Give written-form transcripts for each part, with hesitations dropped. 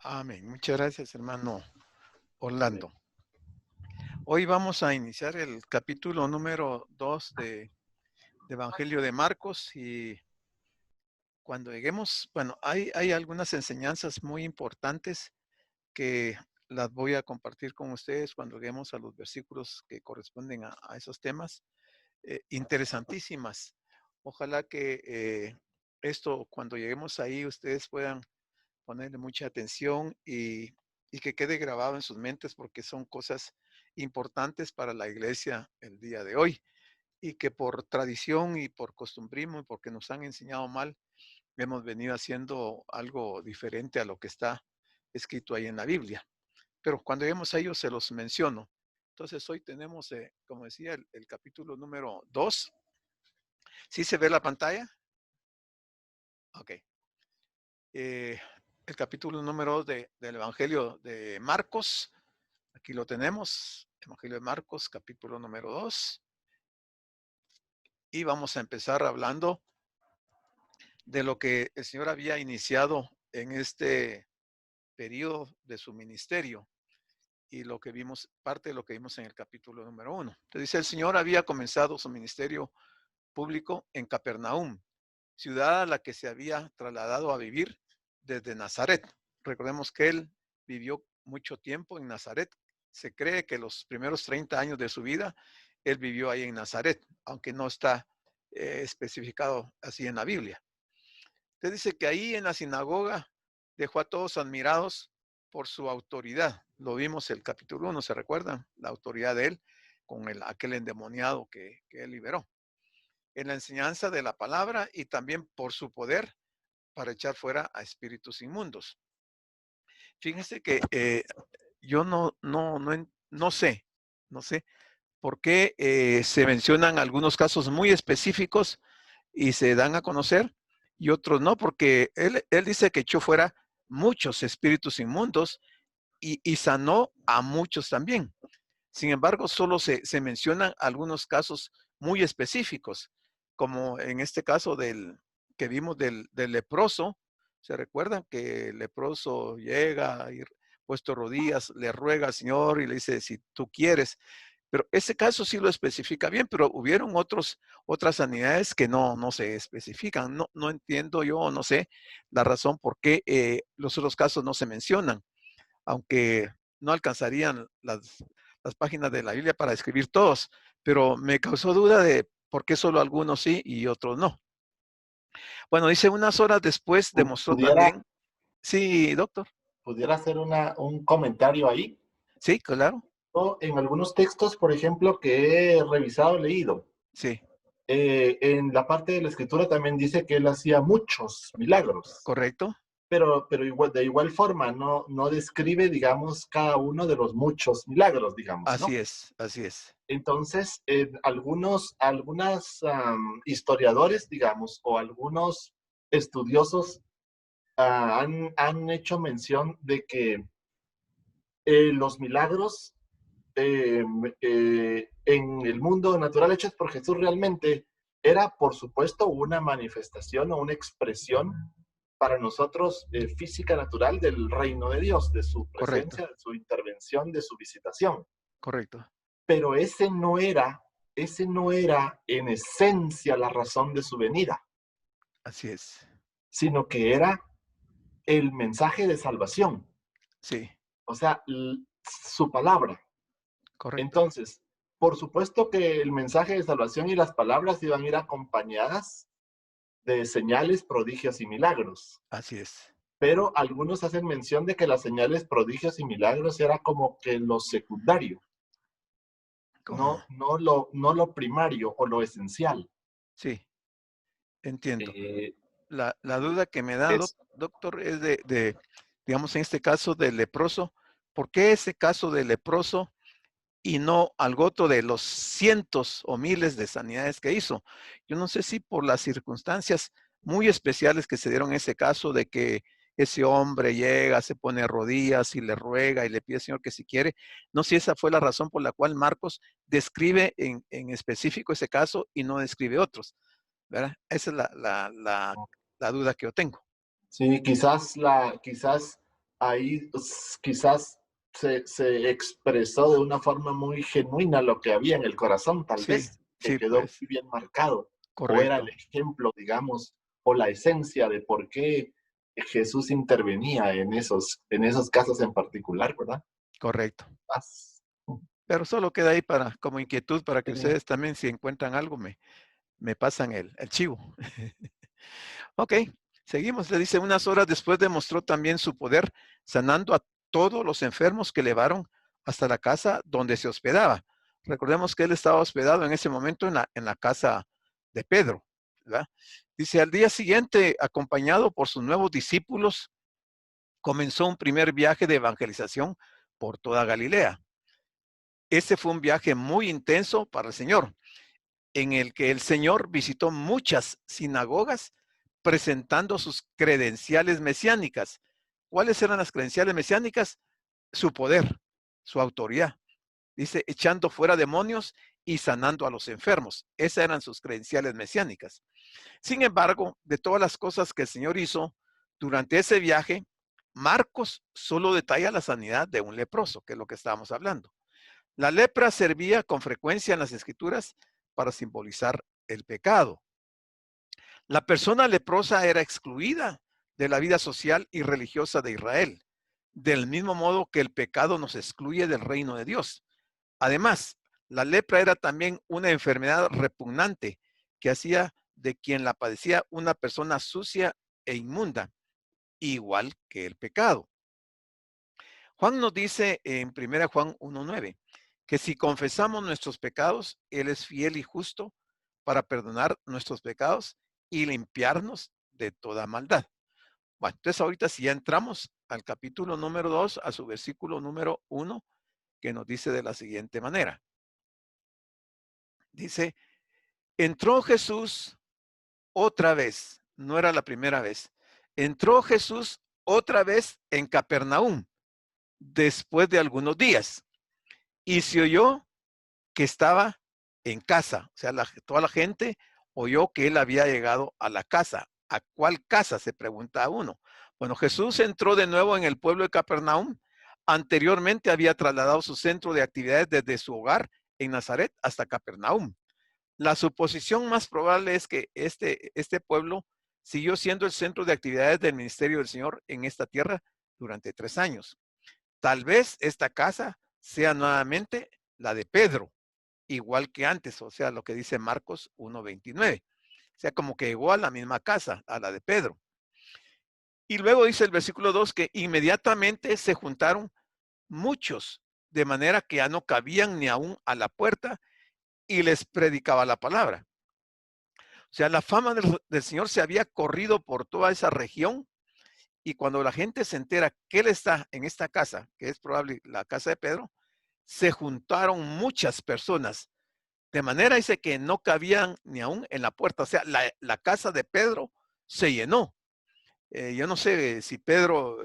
Amén. Muchas gracias, hermano Orlando. Hoy vamos a iniciar el capítulo número 2 de Evangelio de Marcos y cuando lleguemos, bueno, hay algunas enseñanzas muy importantes que las voy a compartir con ustedes cuando lleguemos a los versículos que corresponden a esos temas, interesantísimas. Ojalá que esto, cuando lleguemos ahí, ustedes puedan ponerle mucha atención y que quede grabado en sus mentes porque son cosas importantes para la iglesia el día de hoy y que por tradición y por costumbrismo y porque nos han enseñado mal, hemos venido haciendo algo diferente a lo que está escrito ahí en la Biblia. Pero cuando lleguemos a ellos se los menciono. Entonces hoy tenemos, como decía, el capítulo número 2. ¿Sí se ve la pantalla? Ok. El capítulo número 2 del Evangelio de Marcos. Aquí lo tenemos, Evangelio de Marcos, capítulo número 2. Y vamos a empezar hablando de lo que el Señor había iniciado en este periodo de su ministerio y lo que vimos, parte de lo que vimos en el capítulo número 1. Entonces dice, el Señor había comenzado su ministerio público en Capernaum, ciudad a la que se había trasladado a vivir desde Nazaret. Recordemos que él vivió mucho tiempo en Nazaret. Se cree que los primeros 30 años de su vida, él vivió ahí en Nazaret, aunque no está especificado así en la Biblia. Usted dice que ahí en la sinagoga dejó a todos admirados por su autoridad. Lo vimos el capítulo 1, ¿se recuerdan? La autoridad de él con aquel endemoniado que él liberó. En la enseñanza de la palabra y también por su poder para echar fuera a espíritus inmundos. Fíjense que yo no sé por qué se mencionan algunos casos muy específicos y se dan a conocer y otros no, porque él dice que echó fuera muchos espíritus inmundos y sanó a muchos también. Sin embargo, solo se mencionan algunos casos muy específicos, como en este caso que vimos del leproso. ¿Se recuerdan que el leproso llega y puesto rodillas, le ruega al Señor y le dice, si tú quieres? Pero ese caso sí lo especifica bien, pero hubieron otras sanidades que no se especifican. No entiendo yo, no sé la razón por qué los otros casos no se mencionan, aunque no alcanzarían las páginas de la Biblia para escribir todos, pero me causó duda de por qué solo algunos sí y otros no. Bueno, dice, unas horas después demostró ¿Pudiera, también, sí, doctor, pudiera hacer un comentario ahí? sí, claro, O en algunos textos, por ejemplo, que he revisado, leído, sí, en la parte de la escritura también dice que él hacía muchos milagros, correcto, pero igual, de igual forma no describe, digamos, cada uno de los muchos milagros, digamos, ¿no? así es, Entonces, algunas historiadores, digamos, o algunos estudiosos han hecho mención de que los milagros en el mundo natural hechos por Jesús realmente era, por supuesto, una manifestación o una expresión para nosotros física natural del reino de Dios, de su correcto, presencia, de su intervención, de su visitación. correcto, Pero ese no era en esencia la razón de su venida, así es, sino que era el mensaje de salvación, sí, o sea, su palabra. correcto, Entonces, por supuesto que el mensaje de salvación y las palabras iban a ir acompañadas de señales, prodigios y milagros. así es. Pero algunos hacen mención de que las señales, prodigios y milagros era como que lo secundario, ¿Cómo? no lo primario o lo esencial. Sí, entiendo. Eh, La duda que me da, es, doctor, es digamos, en este caso del leproso, ¿por qué ese caso del leproso y no algo otro de los cientos o miles de sanidades que hizo? Yo no sé si por las circunstancias muy especiales que se dieron en ese caso de que ese hombre llega, se pone rodillas y le ruega y le pide al Señor que si quiere. No sé si esa fue la razón por la cual Marcos describe en específico ese caso y no describe otros, ¿verdad? Esa es la duda que yo tengo. sí, quizás ahí quizás se expresó de una forma muy genuina lo que había en el corazón, tal Sí, vez, que sí, quedó pues, muy bien marcado, o era el correcto, ejemplo, digamos, o la esencia de por qué Jesús intervenía en esos casos en particular, ¿verdad? correcto. Paz. Pero solo queda ahí para, como inquietud para que Sí. ustedes también, si encuentran algo, me pasan el chivo. Ok, seguimos. Le dice, unas horas después demostró también su poder, sanando a todos los enfermos que llevaron hasta la casa donde se hospedaba. Recordemos que él estaba hospedado en ese momento en la casa de Pedro, ¿verdad? Dice, al día siguiente, acompañado por sus nuevos discípulos, comenzó un primer viaje de evangelización por toda Galilea. Ese fue un viaje muy intenso para el Señor, en el que el Señor visitó muchas sinagogas presentando sus credenciales mesiánicas. ¿Cuáles eran las credenciales mesiánicas? Su poder, su autoridad. Dice, echando fuera demonios y sanando a los enfermos. Esas eran sus credenciales mesiánicas. Sin embargo, de todas las cosas que el Señor hizo durante ese viaje, Marcos solo detalla la sanidad de un leproso, que es lo que estábamos hablando. La lepra servía con frecuencia en las escrituras para simbolizar el pecado. La persona leprosa era excluida de la vida social y religiosa de Israel, del mismo modo que el pecado nos excluye del reino de Dios. Además, la lepra era también una enfermedad repugnante que hacía de quien la padecía una persona sucia e inmunda, igual que el pecado. Juan nos dice en 1 Juan 1:9 que si confesamos nuestros pecados, Él es fiel y justo para perdonar nuestros pecados y limpiarnos de toda maldad. Bueno, entonces ahorita si ya entramos al capítulo número 2, a su versículo número 1, que nos dice de la siguiente manera. Dice, entró Jesús otra vez, no era la primera vez, entró Jesús otra vez en Capernaum después de algunos días y se oyó que estaba en casa. O sea, toda la gente oyó que él había llegado a la casa. ¿A cuál casa? Se pregunta uno. Bueno, Jesús entró de nuevo en el pueblo de Capernaum. Anteriormente había trasladado su centro de actividades desde su hogar en Nazaret hasta Capernaum. La suposición más probable es que este pueblo siguió siendo el centro de actividades del ministerio del Señor en esta tierra durante 3 años. Tal vez esta casa sea nuevamente la de Pedro, igual que antes, o sea, lo que dice Marcos 1:29. O sea, como que llegó a la misma casa, a la de Pedro. Y luego dice el versículo 2 que inmediatamente se juntaron muchos, de manera que ya no cabían ni aún a la puerta y les predicaba la palabra. O sea, la fama del Señor se había corrido por toda esa región y cuando la gente se entera que él está en esta casa, que es probable la casa de Pedro, se juntaron muchas personas. De manera dice que no cabían ni aún en la puerta. O sea, la casa de Pedro se llenó. Yo no sé si Pedro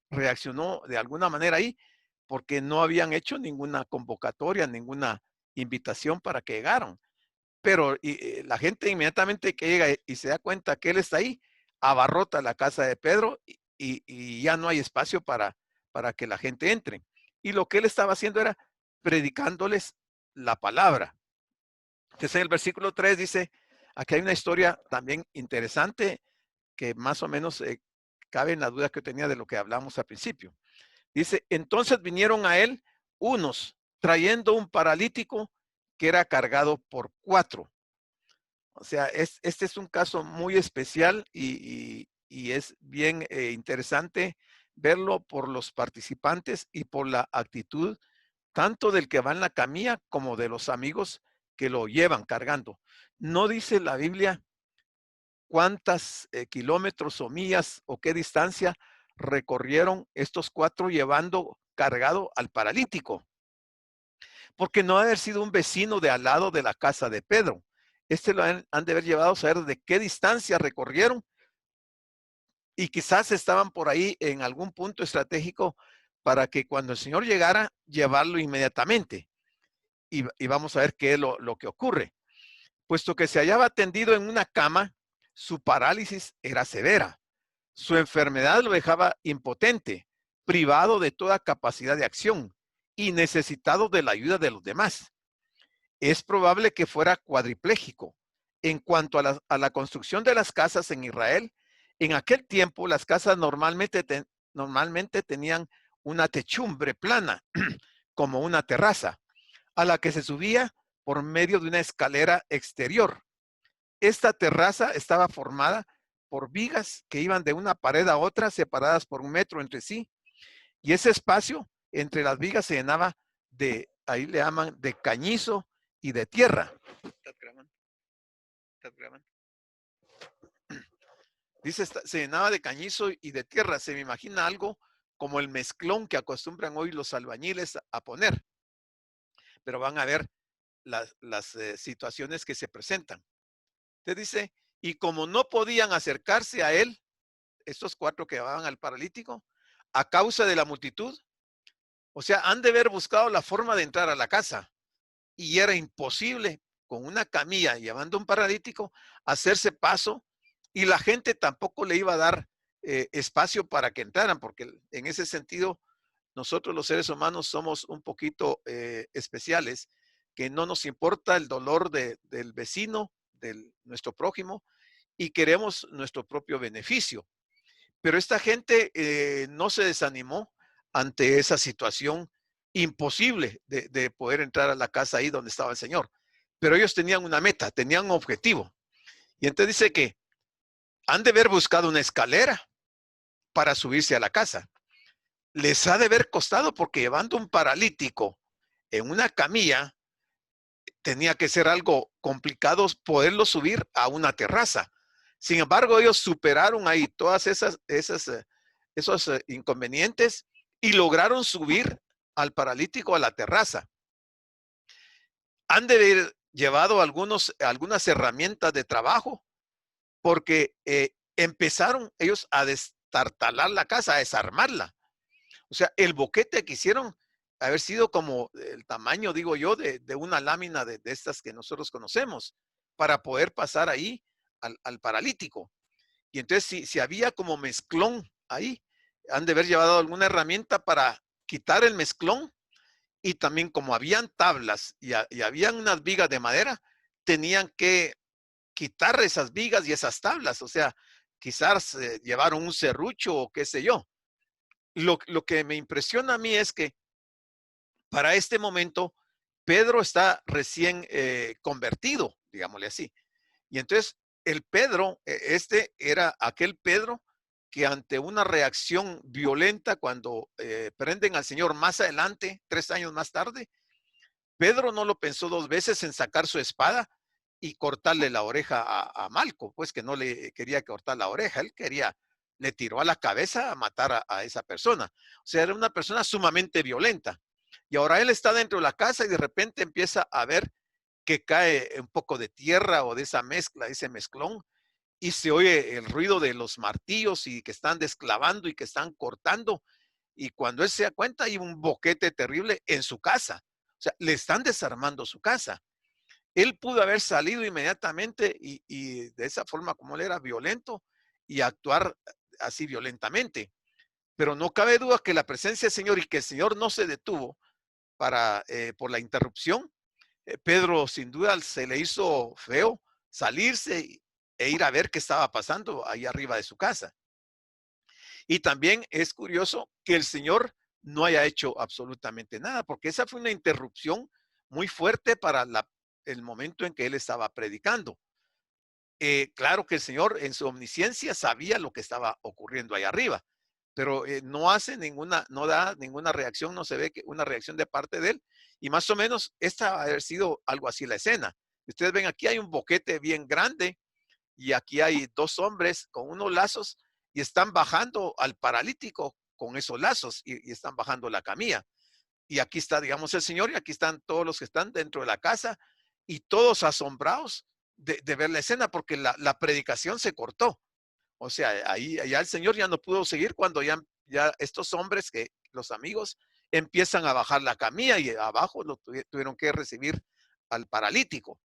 reaccionó de alguna manera ahí, porque no habían hecho ninguna convocatoria, ninguna invitación para que llegaran. Pero la gente inmediatamente que llega y se da cuenta que él está ahí, abarrota la casa de Pedro y ya no hay espacio para que la gente entre. Y lo que él estaba haciendo era predicándoles la palabra. Entonces en el versículo 3 dice, aquí hay una historia también interesante que más o menos cabe en la duda que tenía de lo que hablamos al principio. Dice, entonces vinieron a él unos trayendo un paralítico que era cargado por 4. O sea, este es un caso muy especial y es bien interesante verlo por los participantes y por la actitud tanto del que va en la camilla como de los amigos que lo llevan cargando. No dice la Biblia cuántas kilómetros o millas o qué distancia recorrieron estos 4 llevando cargado al paralítico, porque no ha de haber sido un vecino de al lado de la casa de Pedro. Lo han de haber llevado a saber de qué distancia recorrieron y quizás estaban por ahí en algún punto estratégico para que cuando el Señor llegara, llevarlo inmediatamente. Y vamos a ver qué es lo que ocurre. Puesto que se hallaba tendido en una cama, su parálisis era severa. Su enfermedad lo dejaba impotente, privado de toda capacidad de acción y necesitado de la ayuda de los demás. Es probable que fuera cuadripléjico. En cuanto a la construcción de las casas en Israel, en aquel tiempo las casas normalmente tenían una techumbre plana, como una terraza, a la que se subía por medio de una escalera exterior. Esta terraza estaba formada por vigas que iban de una pared a otra, separadas por 1 metro entre sí, y ese espacio entre las vigas se llenaba de, ahí le llaman, de cañizo y de tierra. ¿Estás grabando? ¿Estás grabando? Dice, se llenaba de cañizo y de tierra. Se me imagina algo como el mezclón que acostumbran hoy los albañiles a poner. Pero van a ver las situaciones que se presentan. Te dice, y como no podían acercarse a él, estos 4 que llevaban al paralítico, a causa de la multitud, o sea, han de haber buscado la forma de entrar a la casa, y era imposible con una camilla llevando un paralítico hacerse paso, y la gente tampoco le iba a dar espacio para que entraran, porque en ese sentido nosotros los seres humanos somos un poquito especiales, que no nos importa el dolor del vecino, de nuestro prójimo, y queremos nuestro propio beneficio. Pero esta gente no se desanimó ante esa situación imposible de poder entrar a la casa ahí donde estaba el Señor. Pero ellos tenían una meta, tenían un objetivo. Y entonces dice que han de haber buscado una escalera para subirse a la casa. Les ha de haber costado, porque llevando un paralítico en una camilla, tenía que ser algo complicado poderlo subir a una terraza. Sin embargo, ellos superaron ahí todas esos inconvenientes y lograron subir al paralítico a la terraza. Han de haber llevado algunas herramientas de trabajo, porque empezaron ellos a destartalar la casa, a desarmarla. O sea, el boquete que hicieron haber sido como el tamaño, digo yo, de una lámina de estas que nosotros conocemos, para poder pasar ahí al paralítico. Y entonces, si había como mezclón ahí, han de haber llevado alguna herramienta para quitar el mezclón, y también como habían tablas y habían unas vigas de madera, tenían que quitar esas vigas y esas tablas. O sea, quizás llevaron un serrucho o qué sé yo. Lo que me impresiona a mí es que para este momento Pedro está recién convertido, digámosle así. Y entonces el Pedro, este era aquel Pedro que ante una reacción violenta cuando prenden al Señor más adelante, 3 años más tarde, Pedro no lo pensó 2 veces en sacar su espada y cortarle la oreja a Malco, pues que no le quería cortar la oreja, él quería, le tiró a la cabeza a matar a esa persona. O sea, era una persona sumamente violenta. Y ahora él está dentro de la casa y de repente empieza a ver que cae un poco de tierra o de esa mezcla, ese mezclón, y se oye el ruido de los martillos y que están desclavando y que están cortando. Y cuando él se da cuenta, hay un boquete terrible en su casa. O sea, le están desarmando su casa. Él pudo haber salido inmediatamente y de esa forma, como él era violento, y actuar así violentamente. Pero no cabe duda que la presencia del Señor y que el Señor no se detuvo por la interrupción. Pedro sin duda se le hizo feo salirse e ir a ver qué estaba pasando ahí arriba de su casa. Y también es curioso que el Señor no haya hecho absolutamente nada, porque esa fue una interrupción muy fuerte para el momento en que él estaba predicando. Claro que el Señor en su omnisciencia sabía lo que estaba ocurriendo ahí arriba, pero no da ninguna reacción, no se ve que una reacción de parte de él, y más o menos esta va a haber sido algo así la escena. Ustedes ven, aquí hay un boquete bien grande y aquí hay 2 hombres con unos lazos y están bajando al paralítico con esos lazos y están bajando la camilla. Y aquí está, digamos, el Señor, y aquí están todos los que están dentro de la casa, y todos asombrados de ver la escena, porque la predicación se cortó. O sea, ahí ya el Señor ya no pudo seguir cuando ya estos hombres, que los amigos, empiezan a bajar la camilla, y abajo tuvieron que recibir al paralítico.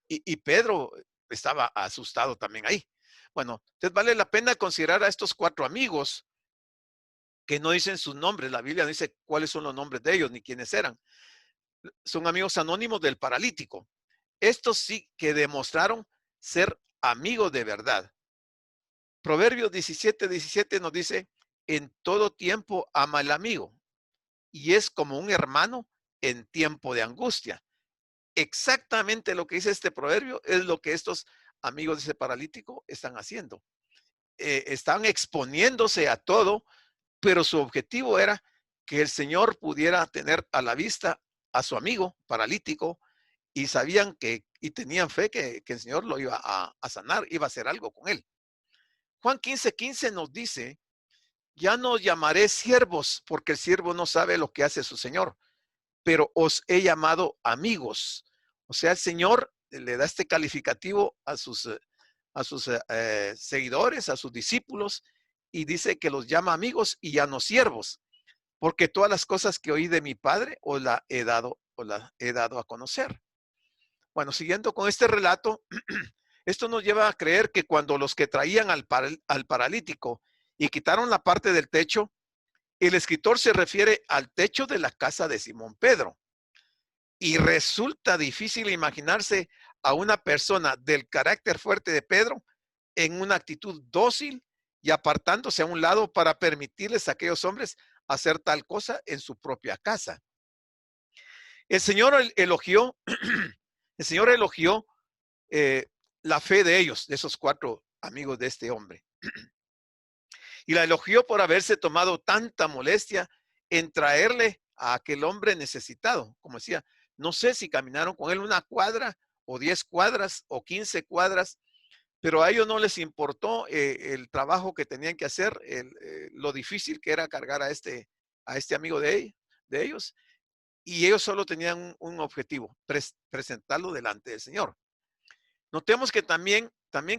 Y Pedro estaba asustado también ahí. Bueno, entonces vale la pena considerar a estos 4 amigos que no dicen sus nombres. La Biblia no dice cuáles son los nombres de ellos ni quiénes eran. Son amigos anónimos del paralítico. Estos sí que demostraron ser amigos de verdad. Proverbios 17:17 nos dice, en todo tiempo ama al amigo y es como un hermano en tiempo de angustia. Exactamente lo que dice este proverbio es lo que estos amigos de ese paralítico están haciendo. Están exponiéndose a todo, pero su objetivo era que el Señor pudiera tener a la vista a su amigo paralítico y sabían y tenían fe que el Señor lo iba a sanar, iba a hacer algo con él. Juan 15:15 nos dice, ya no os llamaré siervos, porque el siervo no sabe lo que hace su Señor, pero os he llamado amigos. O sea, el Señor le da este calificativo a sus seguidores, a sus discípulos, y dice que los llama amigos y ya no siervos, porque todas las cosas que oí de mi Padre os las he dado a conocer. Bueno, siguiendo con este relato, esto nos lleva a creer que cuando los que traían al paralítico y quitaron la parte del techo, el escritor se refiere al techo de la casa de Simón Pedro. Y resulta difícil imaginarse a una persona del carácter fuerte de Pedro en una actitud dócil y apartándose a un lado para permitirles a aquellos hombres hacer tal cosa en su propia casa. El Señor elogió, el Señor elogió la fe de ellos, de esos 4 amigos de este hombre. Y la elogió por haberse tomado tanta molestia en traerle a aquel hombre necesitado. Como decía, no sé si caminaron con él 1 cuadra o 10 cuadras o 15 cuadras, pero a ellos no les importó el trabajo que tenían que hacer, lo difícil que era cargar a este amigo de ellos. Y ellos solo tenían un objetivo, presentarlo delante del Señor. Notemos que también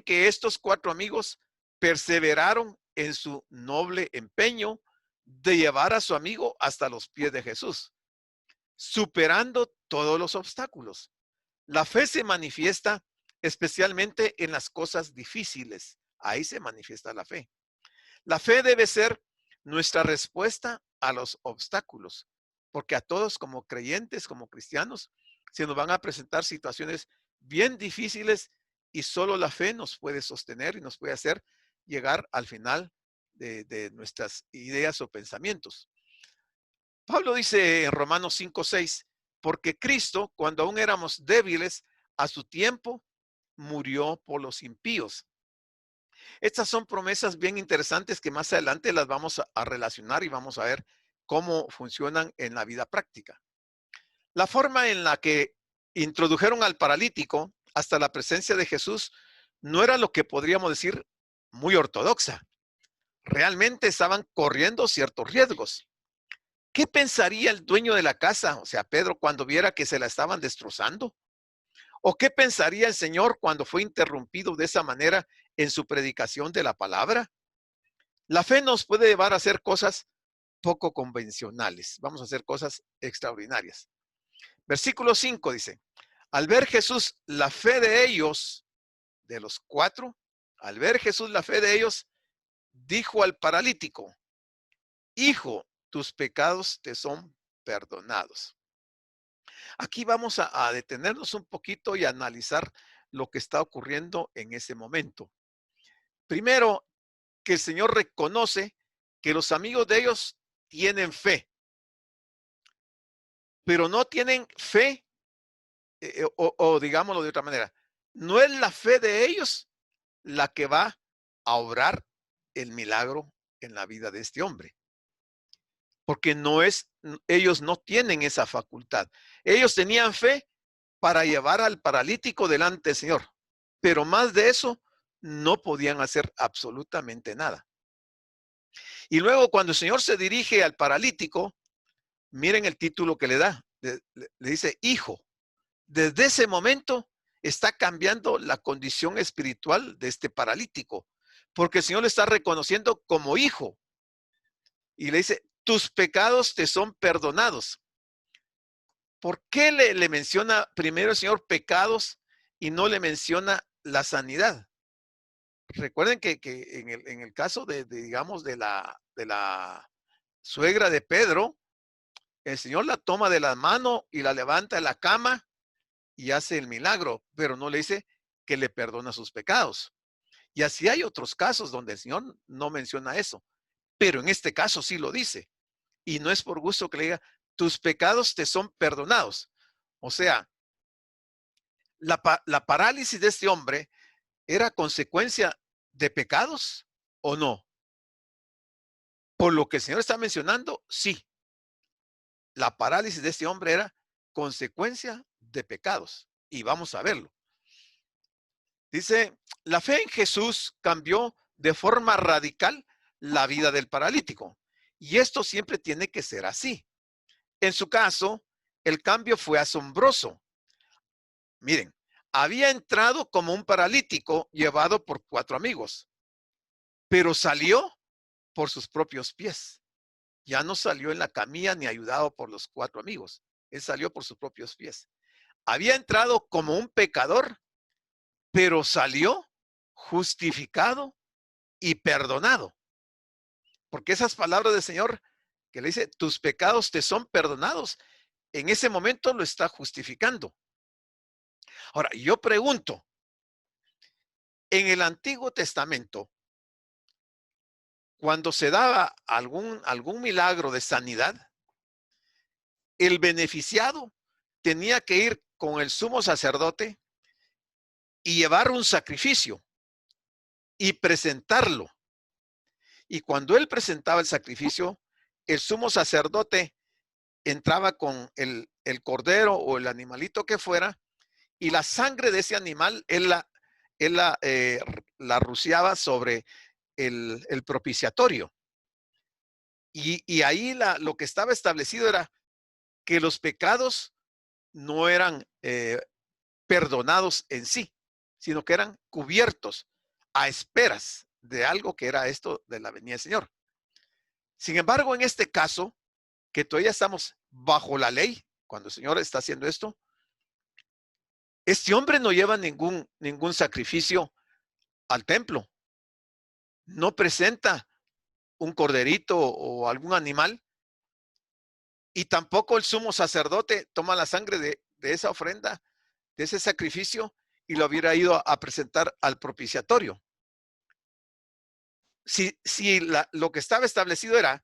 que estos 4 amigos perseveraron en su noble empeño de llevar a su amigo hasta los pies de Jesús, superando todos los obstáculos. La fe se manifiesta especialmente en las cosas difíciles. Ahí se manifiesta la fe. La fe debe ser nuestra respuesta a los obstáculos, porque a todos como creyentes, como cristianos, se nos van a presentar situaciones bien difíciles y solo la fe nos puede sostener y nos puede hacer llegar al final de nuestras ideas o pensamientos. Pablo dice en Romanos 5:6, porque Cristo, cuando aún éramos débiles, a su tiempo murió por los impíos. Estas son promesas bien interesantes que más adelante las vamos a relacionar y vamos a ver cómo funcionan en la vida práctica. La forma en la que introdujeron al paralítico hasta la presencia de Jesús no era lo que podríamos decir muy ortodoxa. Realmente estaban corriendo ciertos riesgos. ¿Qué pensaría el dueño de la casa, o sea, Pedro, cuando viera que se la estaban destrozando? ¿O qué pensaría el Señor cuando fue interrumpido de esa manera en su predicación de la palabra? La fe nos puede llevar a hacer cosas poco convencionales. Vamos a hacer cosas extraordinarias. Versículo 5 dice, al ver Jesús la fe de ellos, de los 4, al ver Jesús la fe de ellos, dijo al paralítico, hijo, tus pecados te son perdonados. Aquí vamos a detenernos un poquito y a analizar lo que está ocurriendo en ese momento. Primero, que el Señor reconoce que los amigos de ellos tienen fe, pero no tienen fe, o digámoslo de otra manera, no es la fe de ellos la que va a obrar el milagro en la vida de este hombre. Porque ellos no tienen esa facultad. Ellos tenían fe para llevar al paralítico delante del Señor, pero más de eso no podían hacer absolutamente nada. Y luego cuando el Señor se dirige al paralítico, miren el título que le da, le dice hijo. Desde ese momento está cambiando la condición espiritual de este paralítico, porque el Señor le está reconociendo como hijo. Y le dice, tus pecados te son perdonados. ¿Por qué le menciona primero el Señor pecados y no le menciona la sanidad? Recuerden que en el caso digamos, de la suegra de Pedro, el Señor la toma de la mano y la levanta de la cama y hace el milagro, pero no le dice que le perdona sus pecados. Y así hay otros casos donde el Señor no menciona eso, pero en este caso sí lo dice. Y no es por gusto que le diga, tus pecados te son perdonados. O sea, la parálisis de este hombre era consecuencia de pecados o no. Por lo que el Señor está mencionando, sí. La parálisis de este hombre era consecuencia de pecados. Y vamos a verlo. Dice, la fe en Jesús cambió de forma radical la vida del paralítico. Y esto siempre tiene que ser así. En su caso, el cambio fue asombroso. Miren, había entrado como un paralítico llevado por 4 amigos, pero salió por sus propios pies. Ya no salió en la camilla ni ayudado por los 4 amigos. Él salió por sus propios pies. Había entrado como un pecador, pero salió justificado y perdonado. Porque esas palabras del Señor que le dice, tus pecados te son perdonados, en ese momento lo está justificando. Ahora, yo pregunto, en el Antiguo Testamento, cuando se daba algún milagro de sanidad, el beneficiado tenía que ir con el sumo sacerdote y llevar un sacrificio y presentarlo. Y cuando él presentaba el sacrificio, el sumo sacerdote entraba con el cordero o el animalito que fuera, y la sangre de ese animal, él la rociaba sobre el propiciatorio. Y ahí lo que estaba establecido era que los pecados no eran perdonados en sí, sino que eran cubiertos a esperas de algo que era esto de la venida del Señor. Sin embargo, en este caso, que todavía estamos bajo la ley, cuando el Señor está haciendo esto, este hombre no lleva ningún sacrificio al templo. No presenta un corderito o algún animal, y tampoco el sumo sacerdote toma la sangre de esa ofrenda, de ese sacrificio, y lo hubiera ido a presentar al propiciatorio. Si lo que estaba establecido era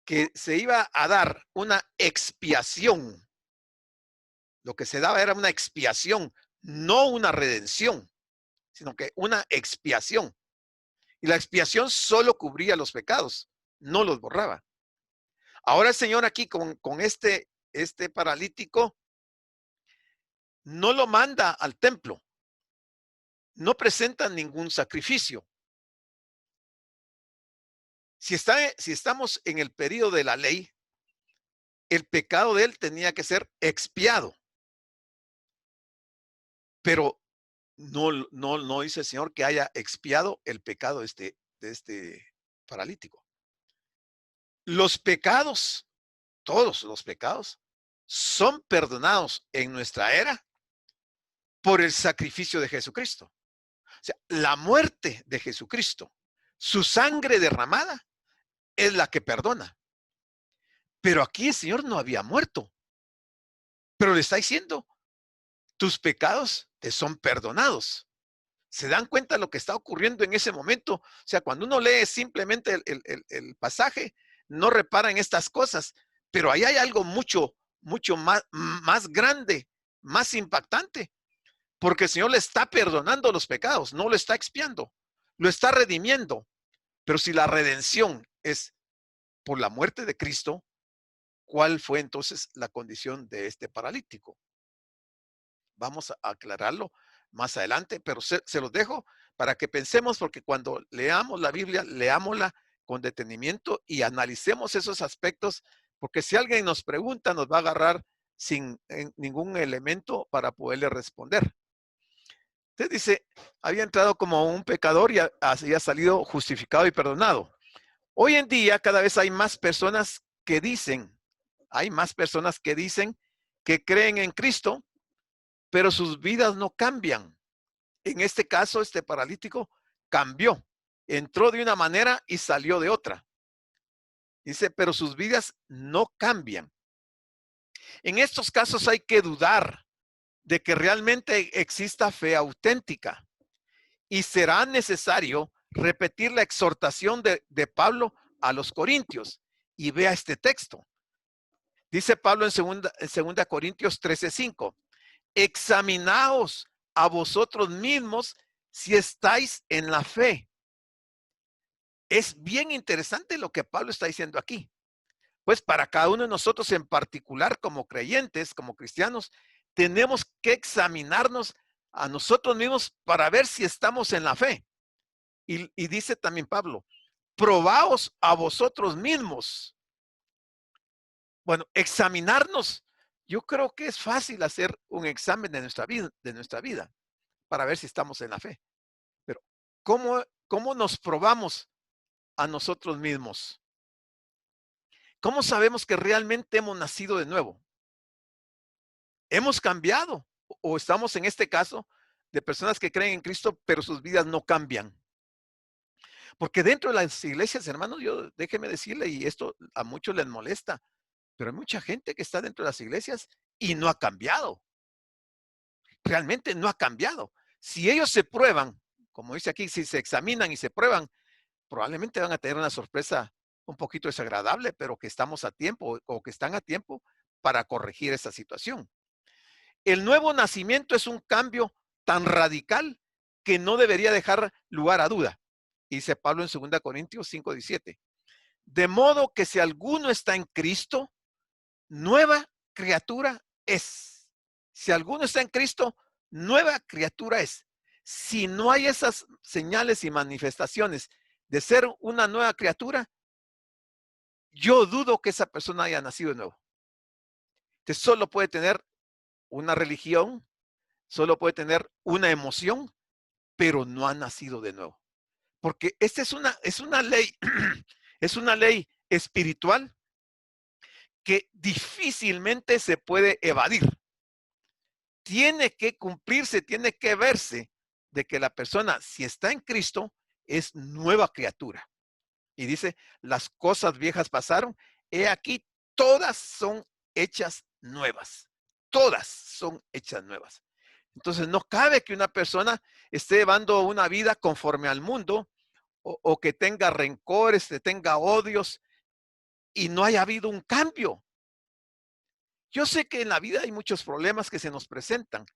que se iba a dar una expiación, lo que se daba era una expiación, no una redención, sino que una expiación. Y la expiación solo cubría los pecados, no los borraba. Ahora el Señor aquí con este paralítico no lo manda al templo, no presenta ningún sacrificio. Si estamos en el periodo de la ley, el pecado de él tenía que ser expiado. Pero no dice el Señor que haya expiado el pecado de este paralítico. Los pecados, todos los pecados, son perdonados en nuestra era por el sacrificio de Jesucristo. O sea, la muerte de Jesucristo, su sangre derramada, es la que perdona. Pero aquí el Señor no había muerto. Pero le está diciendo, tus pecados te son perdonados. ¿Se dan cuenta de lo que está ocurriendo en ese momento? O sea, cuando uno lee simplemente el pasaje, no repara en estas cosas, pero ahí hay algo mucho más grande, más impactante, porque el Señor le está perdonando los pecados, no lo está expiando, lo está redimiendo. Pero si la redención es por la muerte de Cristo, ¿cuál fue entonces la condición de este paralítico? Vamos a aclararlo más adelante, pero se los dejo para que pensemos, porque cuando leamos la Biblia, leámosla con detenimiento y analicemos esos aspectos, porque si alguien nos pregunta, nos va a agarrar sin ningún elemento para poderle responder. Entonces dice, había entrado como un pecador y había salido justificado y perdonado. Hoy en día cada vez hay más personas que dicen que creen en Cristo, pero sus vidas no cambian. En este caso, este paralítico cambió, entró de una manera y salió de otra. Dice, pero sus vidas no cambian. En estos casos hay que dudar de que realmente exista fe auténtica y será necesario repetir la exhortación de Pablo a los corintios. Y vea este texto. Dice Pablo en segunda Corintios 13:5, examinaos a vosotros mismos si estáis en la fe. Es bien interesante lo que Pablo está diciendo aquí. Pues para cada uno de nosotros en particular, como creyentes, como cristianos, tenemos que examinarnos a nosotros mismos para ver si estamos en la fe. Y dice también Pablo, probaos a vosotros mismos. Bueno, examinarnos. Yo creo que es fácil hacer un examen de nuestra vida para ver si estamos en la fe. Pero ¿cómo nos probamos a nosotros mismos? ¿Cómo sabemos que realmente hemos nacido de nuevo? ¿Hemos cambiado? ¿O estamos en este caso de personas que creen en Cristo, pero sus vidas no cambian? Porque dentro de las iglesias, hermanos, déjeme decirle, y esto a muchos les molesta, pero hay mucha gente que está dentro de las iglesias y no ha cambiado. Realmente no ha cambiado. Si ellos se prueban, como dice aquí, si se examinan y se prueban, probablemente van a tener una sorpresa un poquito desagradable, pero que estamos a tiempo o que están a tiempo para corregir esa situación. El nuevo nacimiento es un cambio tan radical que no debería dejar lugar a duda. Dice Pablo en 2 Corintios 5:17. De modo que si alguno está en Cristo, nueva criatura es. Si alguno está en Cristo, nueva criatura es. Si no hay esas señales y manifestaciones de ser una nueva criatura, yo dudo que esa persona haya nacido de nuevo. Usted solo puede tener una religión, solo puede tener una emoción, pero no ha nacido de nuevo. Porque esta es una ley, es una ley espiritual que difícilmente se puede evadir. Tiene que cumplirse, tiene que verse de que la persona, si está en Cristo, es nueva criatura. Y dice, las cosas viejas pasaron, he aquí, todas son hechas nuevas. Todas son hechas nuevas. Entonces no cabe que una persona esté llevando una vida conforme al mundo o que tenga rencores, que tenga odios y no haya habido un cambio. Yo sé que en la vida hay muchos problemas que se nos presentan,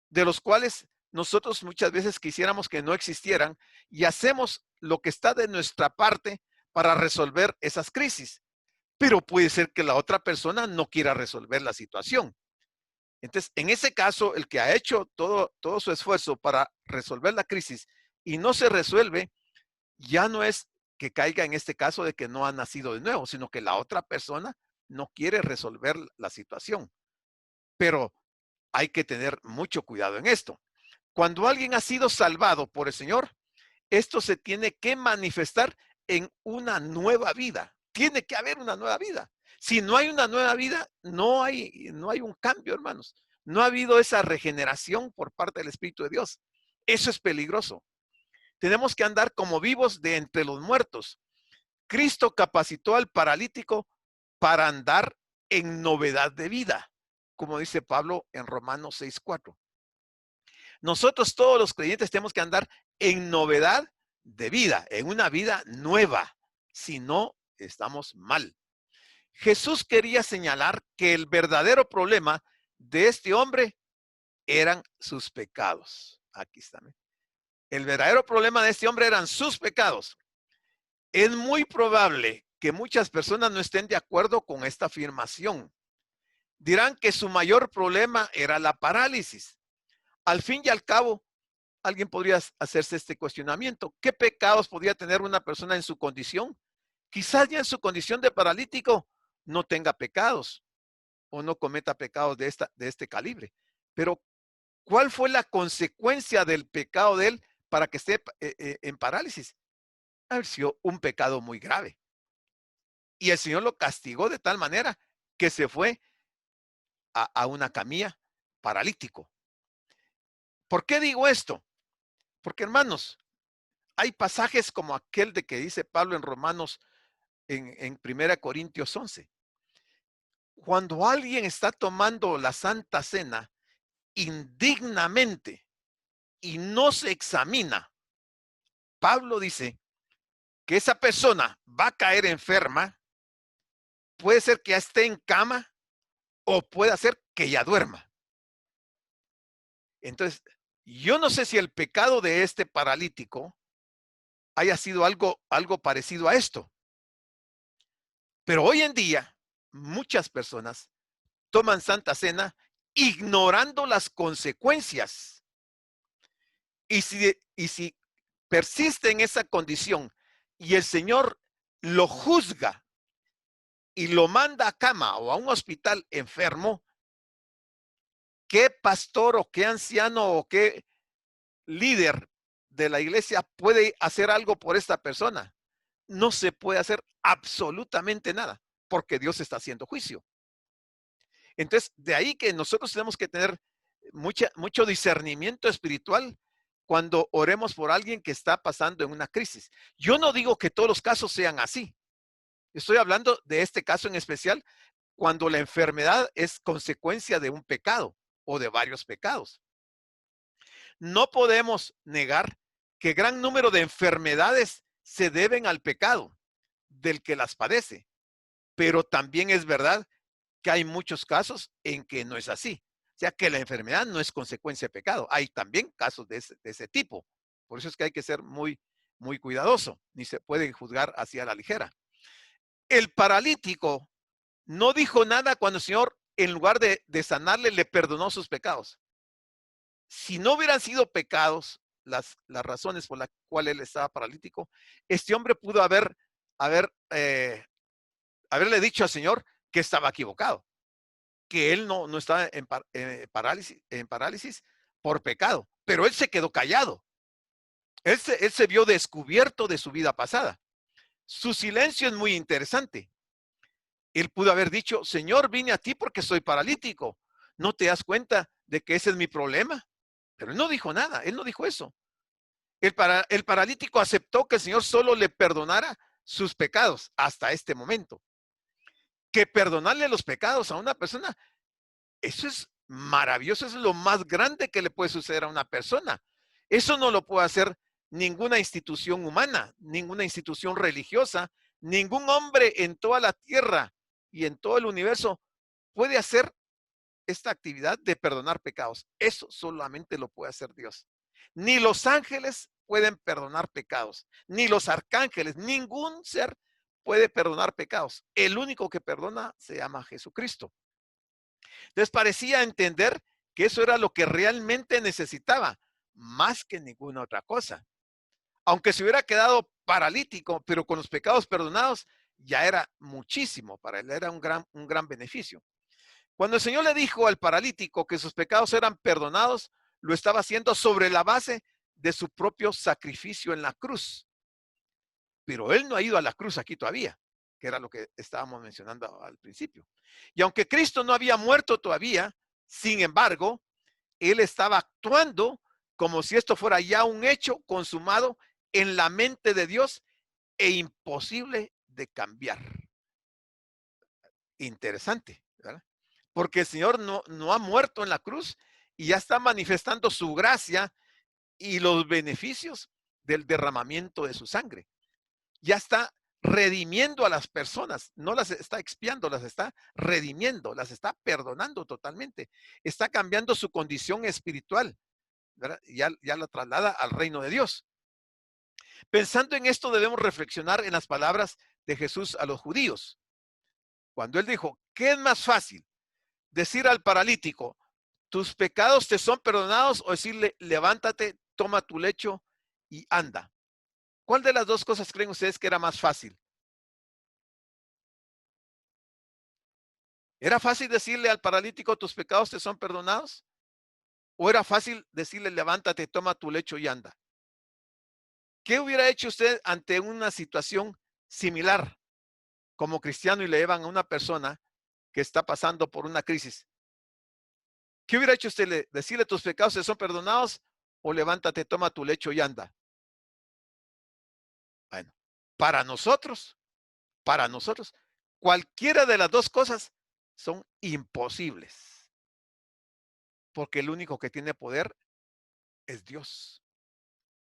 de los cuales nosotros muchas veces quisiéramos que no existieran y hacemos lo que está de nuestra parte para resolver esas crisis. Pero puede ser que la otra persona no quiera resolver la situación. Entonces, en ese caso, el que ha hecho todo su esfuerzo para resolver la crisis y no se resuelve, ya no es que caiga en este caso de que no ha nacido de nuevo, sino que la otra persona no quiere resolver la situación. Pero hay que tener mucho cuidado en esto. Cuando alguien ha sido salvado por el Señor, esto se tiene que manifestar en una nueva vida. Tiene que haber una nueva vida. Si no hay una nueva vida, no hay un cambio, hermanos. No ha habido esa regeneración por parte del Espíritu de Dios. Eso es peligroso. Tenemos que andar como vivos de entre los muertos. Cristo capacitó al paralítico para andar en novedad de vida, como dice Pablo en Romanos 6:4. Nosotros todos los creyentes tenemos que andar en novedad de vida, en una vida nueva. Si no, estamos mal. Jesús quería señalar que el verdadero problema de este hombre eran sus pecados. Aquí está. El verdadero problema de este hombre eran sus pecados. Es muy probable que muchas personas no estén de acuerdo con esta afirmación. Dirán que su mayor problema era la parálisis. Al fin y al cabo, alguien podría hacerse este cuestionamiento. ¿Qué pecados podría tener una persona en su condición? Quizás ya en su condición de paralítico no tenga pecados o no cometa pecados de este calibre. Pero, ¿cuál fue la consecuencia del pecado de él para que esté en parálisis? Haber sido un pecado muy grave. Y el Señor lo castigó de tal manera que se fue a una camilla paralítico. ¿Por qué digo esto? Porque, hermanos, hay pasajes como aquel de que dice Pablo en Romanos en 1 Corintios 11. Cuando alguien está tomando la Santa Cena indignamente y no se examina, Pablo dice que esa persona va a caer enferma, puede ser que ya esté en cama o puede ser que ya duerma. Entonces, yo no sé si el pecado de este paralítico haya sido algo parecido a esto, pero hoy en día muchas personas toman Santa Cena ignorando las consecuencias. Y si persiste en esa condición y el Señor lo juzga y lo manda a cama o a un hospital enfermo, ¿qué pastor o qué anciano o qué líder de la iglesia puede hacer algo por esta persona? No se puede hacer absolutamente nada, porque Dios está haciendo juicio. Entonces, de ahí que nosotros tenemos que tener mucho discernimiento espiritual cuando oremos por alguien que está pasando en una crisis. Yo no digo que todos los casos sean así. Estoy hablando de este caso en especial cuando la enfermedad es consecuencia de un pecado o de varios pecados. No podemos negar que gran número de enfermedades se deben al pecado del que las padece, pero también es verdad que hay muchos casos en que no es así. O sea, que la enfermedad no es consecuencia de pecado. Hay también casos de ese tipo. Por eso es que hay que ser muy, muy cuidadoso. Ni se puede juzgar así a la ligera. El paralítico no dijo nada cuando el Señor, en lugar de sanarle, le perdonó sus pecados. Si no hubieran sido pecados las razones por las cuales él estaba paralítico, este hombre pudo haberle dicho al Señor que estaba equivocado, que él no estaba en parálisis por pecado, pero él se quedó callado. Él se vio descubierto de su vida pasada. Su silencio es muy interesante. Él pudo haber dicho, Señor, vine a ti porque soy paralítico. ¿No te das cuenta de que ese es mi problema? Pero él no dijo nada, él no dijo eso. El paralítico aceptó que el Señor solo le perdonara sus pecados hasta este momento. Que perdonarle los pecados a una persona, eso es maravilloso, eso es lo más grande que le puede suceder a una persona. Eso no lo puede hacer ninguna institución humana, ninguna institución religiosa, ningún hombre en toda la tierra y en todo el universo puede hacer esta actividad de perdonar pecados. Eso solamente lo puede hacer Dios. Ni los ángeles pueden perdonar pecados, ni los arcángeles, ningún ser puede perdonar pecados. El único que perdona se llama Jesucristo. Entonces parecía entender que eso era lo que realmente necesitaba, más que ninguna otra cosa. Aunque se hubiera quedado paralítico, pero con los pecados perdonados, ya era muchísimo para él, era un gran beneficio. Cuando el Señor le dijo al paralítico que sus pecados eran perdonados, lo estaba haciendo sobre la base de su propio sacrificio en la cruz. Pero él no ha ido a la cruz aquí todavía, que era lo que estábamos mencionando al principio. Y aunque Cristo no había muerto todavía, sin embargo, él estaba actuando como si esto fuera ya un hecho consumado en la mente de Dios e imposible de cambiar. Interesante, ¿verdad? Porque el Señor no ha muerto en la cruz y ya está manifestando su gracia y los beneficios del derramamiento de su sangre. Ya está redimiendo a las personas, no las está expiando, las está redimiendo, las está perdonando totalmente. Está cambiando su condición espiritual, ¿verdad? Ya la traslada al reino de Dios. Pensando en esto, debemos reflexionar en las palabras de Jesús a los judíos. Cuando él dijo, ¿qué es más fácil? Decir al paralítico, tus pecados te son perdonados, o decirle, levántate, toma tu lecho y anda. ¿Cuál de las dos cosas creen ustedes que era más fácil? ¿Era fácil decirle al paralítico, tus pecados te son perdonados? ¿O era fácil decirle, levántate, toma tu lecho y anda? ¿Qué hubiera hecho usted ante una situación similar como cristiano y le llevan a una persona que está pasando por una crisis? ¿Qué hubiera hecho usted? ¿Decirle tus pecados te son perdonados o levántate, toma tu lecho y anda? Bueno, para nosotros para nosotros, cualquiera de las dos cosas son imposibles. Porque el único que tiene poder es Dios.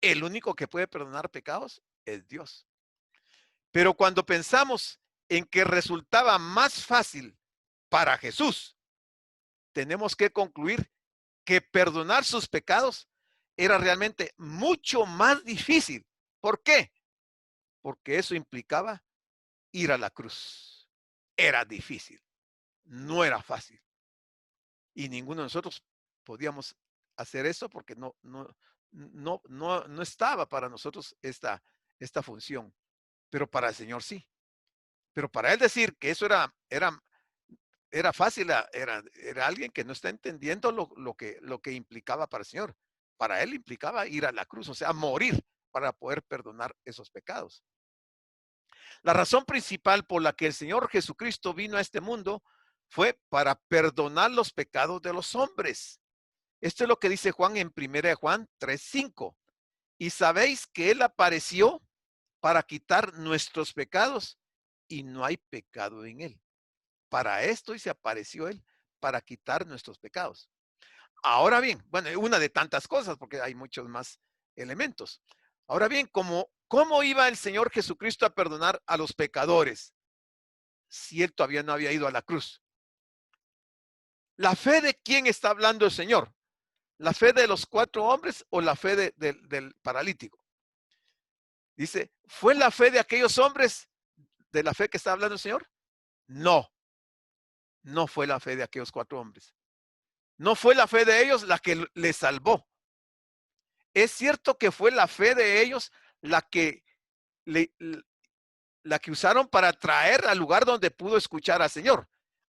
El único que puede perdonar pecados es Dios. Pero cuando pensamos en que resultaba más fácil para Jesús, tenemos que concluir que perdonar sus pecados era realmente mucho más difícil. ¿Por qué? Porque eso implicaba ir a la cruz. Era difícil, no era fácil. Y ninguno de nosotros podíamos hacer eso porque no estaba para nosotros esta función. Pero para el Señor sí. Pero para él decir que eso era fácil, era alguien que no está entendiendo lo que implicaba para el Señor. Para él implicaba ir a la cruz, o sea, morir para poder perdonar esos pecados. La razón principal por la que el Señor Jesucristo vino a este mundo fue para perdonar los pecados de los hombres. Esto es lo que dice Juan en 1 Juan 3:5. Y sabéis que Él apareció para quitar nuestros pecados y no hay pecado en Él. Para esto y se apareció Él, para quitar nuestros pecados. Ahora bien, bueno, una de tantas cosas, porque hay muchos más elementos. Ahora bien, ¿cómo iba el Señor Jesucristo a perdonar a los pecadores si Él todavía no había ido a la cruz? ¿La fe de quién está hablando el Señor? ¿La fe de los 4 hombres o la fe del paralítico? Dice, ¿fue la fe de aquellos hombres de la fe que está hablando el Señor? No, no fue la fe de aquellos 4 hombres. No fue la fe de ellos la que les salvó. Es cierto que fue la fe de ellos la que usaron para traer al lugar donde pudo escuchar al Señor.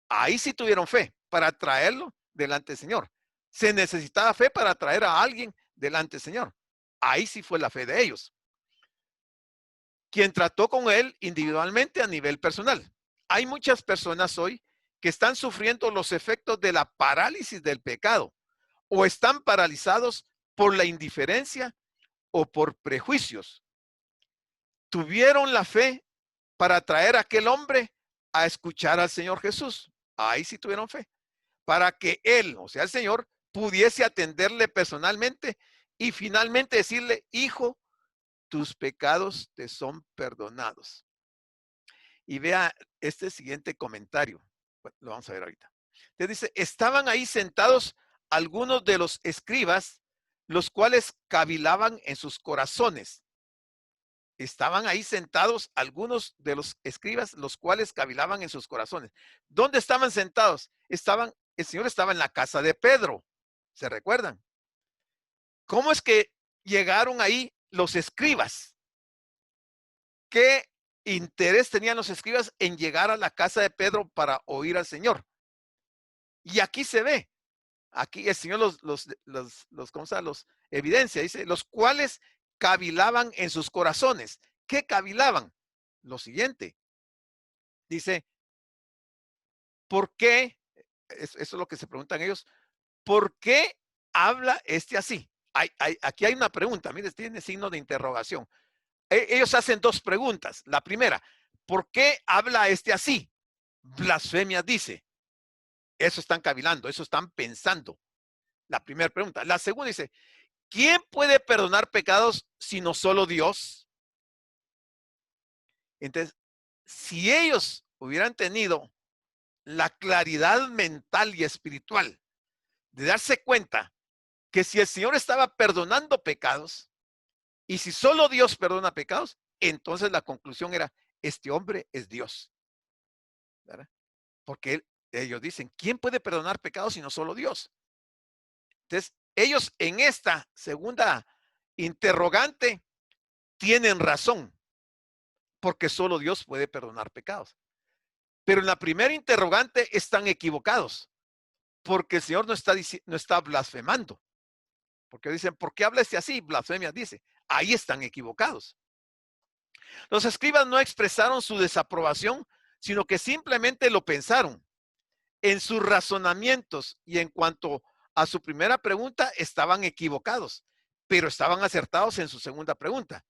Ahí sí tuvieron fe para traerlo delante del Señor. Se necesitaba fe para traer a alguien delante del Señor. Ahí sí fue la fe de ellos. Quien trató con él individualmente a nivel personal. Hay muchas personas hoy que están sufriendo los efectos de la parálisis del pecado o están paralizados por la indiferencia o por prejuicios. Tuvieron la fe para traer a aquel hombre a escuchar al Señor Jesús. Ahí sí tuvieron fe. Para que él, o sea, el Señor, pudiese atenderle personalmente y finalmente decirle, hijo, tus pecados te son perdonados. Y vea este siguiente comentario. Bueno, lo vamos a ver ahorita. Te dice, estaban ahí sentados algunos de los escribas, los cuales cavilaban en sus corazones. Estaban ahí sentados algunos de los escribas, los cuales cavilaban en sus corazones. ¿Dónde estaban sentados? El Señor estaba en la casa de Pedro. ¿Se recuerdan? ¿Cómo es que llegaron ahí los escribas? ¿Qué interés tenían los escribas en llegar a la casa de Pedro para oír al Señor? Y aquí se ve, aquí el Señor ¿cómo se llama? Los evidencia, dice, los cuales cavilaban en sus corazones. ¿Qué cavilaban? Lo siguiente, dice, ¿por qué? Eso es lo que se preguntan ellos, ¿por qué habla este así? Aquí hay una pregunta, mire, tiene signo de interrogación. Ellos hacen 2 preguntas. La primera, ¿por qué habla este así? Blasfemia dice. Eso están cavilando, eso están pensando. La primera pregunta. La segunda dice, ¿quién puede perdonar pecados sino solo Dios? Entonces, si ellos hubieran tenido la claridad mental y espiritual de darse cuenta que si el Señor estaba perdonando pecados y si solo Dios perdona pecados, entonces la conclusión era, este hombre es Dios. ¿Verdad? Porque ellos dicen, ¿quién puede perdonar pecados sino solo Dios? Entonces, ellos en esta segunda interrogante tienen razón, porque solo Dios puede perdonar pecados. Pero en la primera interrogante están equivocados, porque el Señor no está blasfemando. Porque dicen, ¿por qué habla este así? Blasfemia dice. Ahí están equivocados. Los escribas no expresaron su desaprobación, sino que simplemente lo pensaron. En sus razonamientos y en cuanto a su primera pregunta estaban equivocados, pero estaban acertados en su segunda pregunta.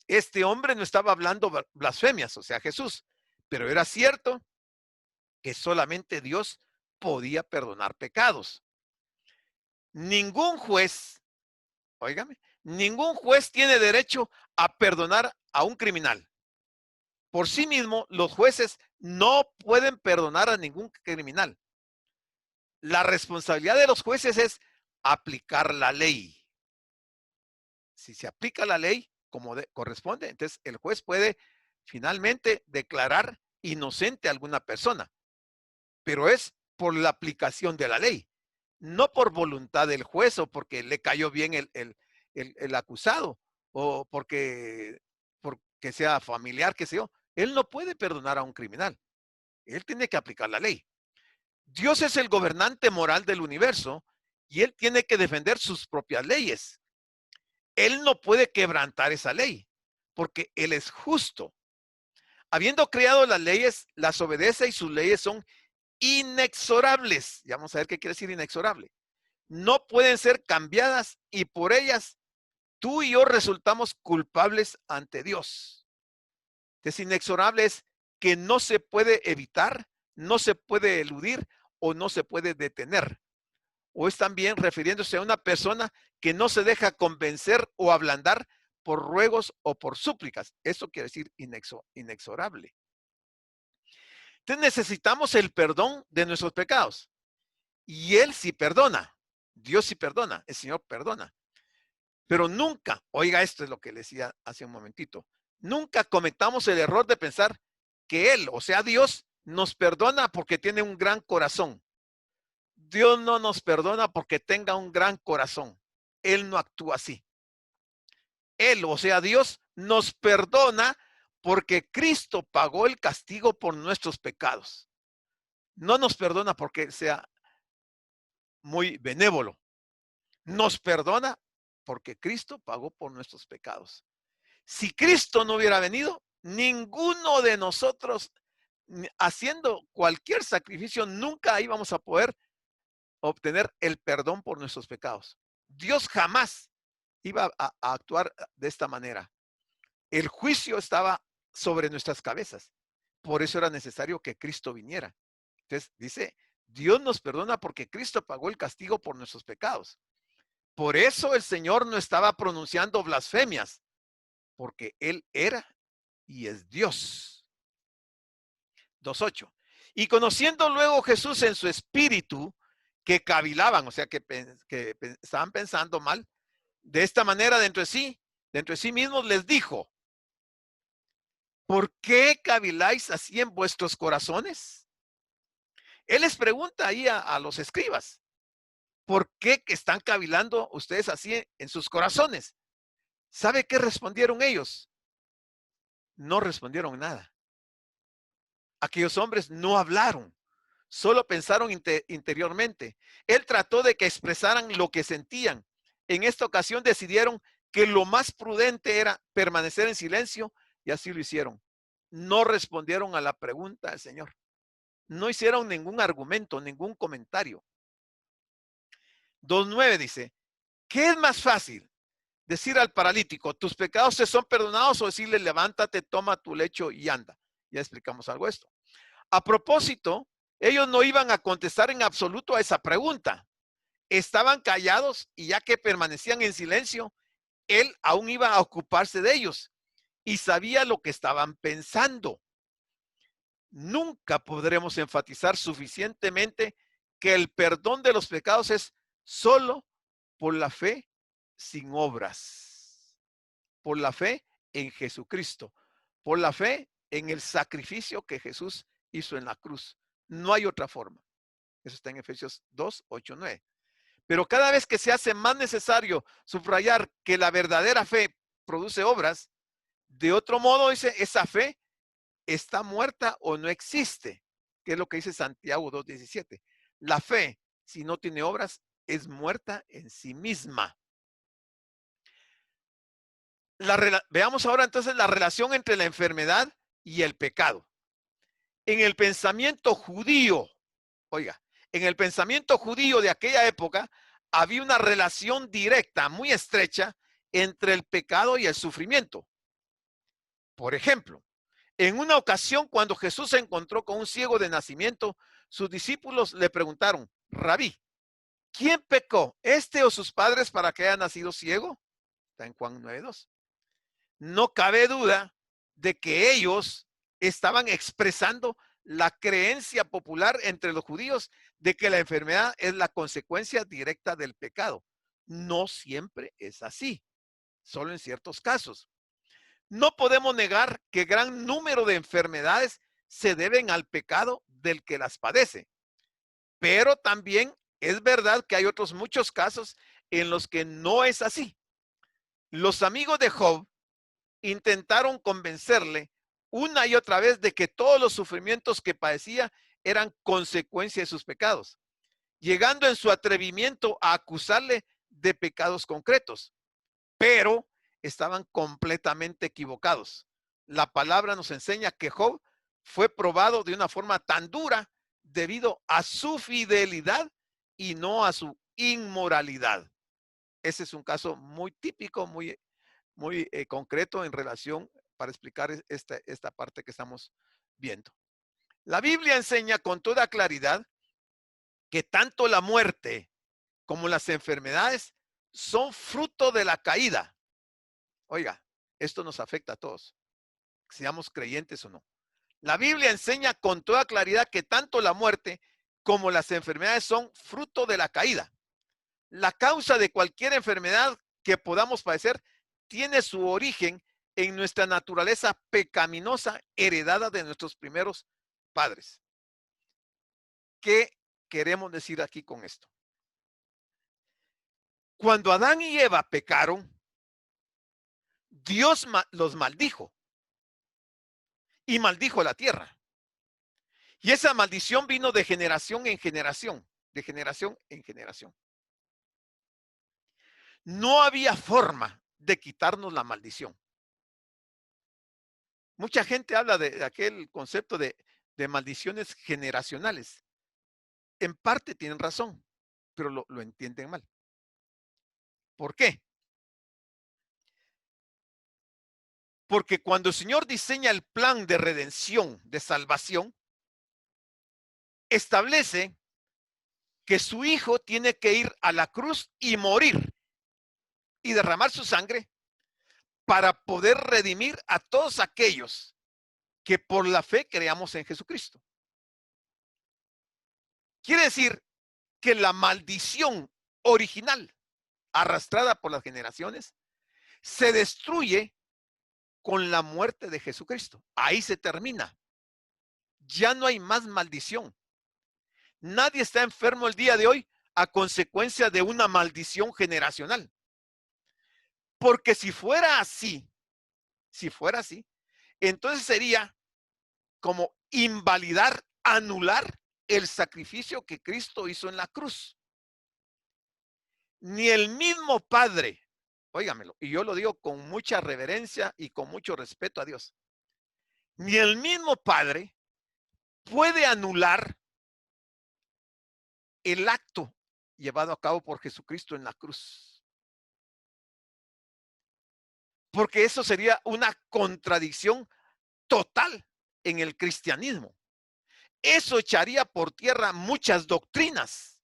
Este hombre no estaba hablando blasfemias, o sea, Jesús, pero era cierto que solamente Dios podía perdonar pecados. Ningún juez, óigame, ningún juez tiene derecho a perdonar a un criminal. Por sí mismo, los jueces no pueden perdonar a ningún criminal. La responsabilidad de los jueces es aplicar la ley. Si se aplica la ley como corresponde, entonces el juez puede finalmente declarar inocente a alguna persona, pero es por la aplicación de la ley, no por voluntad del juez o porque le cayó bien el acusado o porque sea familiar, qué sé yo. Él no puede perdonar a un criminal. Él tiene que aplicar la ley. Dios es el gobernante moral del universo y él tiene que defender sus propias leyes. Él no puede quebrantar esa ley porque él es justo. Habiendo creado las leyes, las obedece y sus leyes son inexorables. Ya vamos a ver qué quiere decir inexorable. No pueden ser cambiadas y por ellas tú y yo resultamos culpables ante Dios. Entonces, inexorable es que no se puede evitar, no se puede eludir o no se puede detener. O es también refiriéndose a una persona que no se deja convencer o ablandar por ruegos o por súplicas. Eso quiere decir inexorable. Entonces necesitamos el perdón de nuestros pecados. Y Él sí perdona. Dios sí perdona. El Señor perdona. Pero nunca, oiga, esto es lo que le decía hace un momentito, nunca cometamos el error de pensar que Él, o sea, Dios, nos perdona porque tiene un gran corazón. Dios no nos perdona porque tenga un gran corazón. Él no actúa así. Él, o sea, Dios, nos perdona porque Cristo pagó el castigo por nuestros pecados. No nos perdona porque sea muy benévolo. Nos perdona porque Cristo pagó por nuestros pecados. Si Cristo no hubiera venido, ninguno de nosotros, haciendo cualquier sacrificio, nunca íbamos a poder obtener el perdón por nuestros pecados. Dios jamás iba a actuar de esta manera. El juicio estaba sobre nuestras cabezas. Por eso era necesario que Cristo viniera. Entonces dice, Dios nos perdona porque Cristo pagó el castigo por nuestros pecados. Por eso el Señor no estaba pronunciando blasfemias, porque Él era y es Dios. 2:8. Y conociendo luego Jesús en su espíritu, que cavilaban, o sea, que estaban pensando mal, de esta manera dentro de sí mismos les dijo, ¿por qué caviláis así en vuestros corazones? Él les pregunta ahí a los escribas, ¿por qué que están cavilando ustedes así en sus corazones? ¿Sabe qué respondieron ellos? No respondieron nada. Aquellos hombres no hablaron, solo pensaron interiormente. Él trató de que expresaran lo que sentían. En esta ocasión decidieron que lo más prudente era permanecer en silencio y así lo hicieron. No respondieron a la pregunta del Señor. No hicieron ningún argumento, ningún comentario. 2:9 dice, ¿qué es más fácil? Decir al paralítico, tus pecados te son perdonados, o decirle, levántate, toma tu lecho y anda. Ya explicamos algo de esto. A propósito, ellos no iban a contestar en absoluto a esa pregunta. Estaban callados y ya que permanecían en silencio, él aún iba a ocuparse de ellos y sabía lo que estaban pensando. Nunca podremos enfatizar suficientemente que el perdón de los pecados es solo por la fe sin obras, por la fe en Jesucristo, por la fe en el sacrificio que Jesús hizo en la cruz. No hay otra forma. Eso está en Efesios 2:8-9. Pero cada vez que se hace más necesario subrayar que la verdadera fe produce obras, de otro modo dice, esa fe está muerta o no existe, que es lo que dice Santiago 2:17. La fe, si no tiene obras, es muerta en sí misma. Veamos ahora entonces la relación entre la enfermedad y el pecado. En el pensamiento judío, oiga, en el pensamiento judío de aquella época había una relación directa, muy estrecha, entre el pecado y el sufrimiento. Por ejemplo, en una ocasión cuando Jesús se encontró con un ciego de nacimiento, sus discípulos le preguntaron, Rabí, ¿quién pecó, este o sus padres para que haya nacido ciego? Está en Juan 9:2. No cabe duda de que ellos estaban expresando la creencia popular entre los judíos de que la enfermedad es la consecuencia directa del pecado. No siempre es así, solo en ciertos casos. No podemos negar que gran número de enfermedades se deben al pecado del que las padece, pero también es verdad que hay otros muchos casos en los que no es así. Los amigos de Job intentaron convencerle una y otra vez de que todos los sufrimientos que padecía eran consecuencia de sus pecados, llegando en su atrevimiento a acusarle de pecados concretos, pero estaban completamente equivocados. La palabra nos enseña que Job fue probado de una forma tan dura debido a su fidelidad y no a su inmoralidad. Ese es un caso muy típico, muy concreto en relación para explicar esta parte que estamos viendo. La Biblia enseña con toda claridad que tanto la muerte como las enfermedades son fruto de la caída. Oiga, esto nos afecta a todos, seamos creyentes o no. La Biblia enseña con toda claridad que tanto la muerte como las enfermedades son fruto de la caída. La causa de cualquier enfermedad que podamos padecer tiene su origen en nuestra naturaleza pecaminosa heredada de nuestros primeros padres. ¿Qué queremos decir aquí con esto? Cuando Adán y Eva pecaron, Dios los maldijo y maldijo la tierra. Y esa maldición vino de generación en generación, de generación en generación. No había forma de quitarnos la maldición. Mucha gente habla de aquel concepto de maldiciones generacionales. En parte tienen razón, pero lo entienden mal. ¿Por qué? Porque cuando el Señor diseña el plan de redención, de salvación, establece que su Hijo tiene que ir a la cruz y morir y derramar su sangre para poder redimir a todos aquellos que por la fe creamos en Jesucristo. Quiere decir que la maldición original arrastrada por las generaciones se destruye con la muerte de Jesucristo. Ahí se termina. Ya no hay más maldición. Nadie está enfermo el día de hoy a consecuencia de una maldición generacional. Porque si fuera así, entonces sería como invalidar, anular el sacrificio que Cristo hizo en la cruz. Ni el mismo Padre, óigamelo, y yo lo digo con mucha reverencia y con mucho respeto a Dios, ni el mismo Padre puede anular el acto llevado a cabo por Jesucristo en la cruz. Porque eso sería una contradicción total en el cristianismo. Eso echaría por tierra muchas doctrinas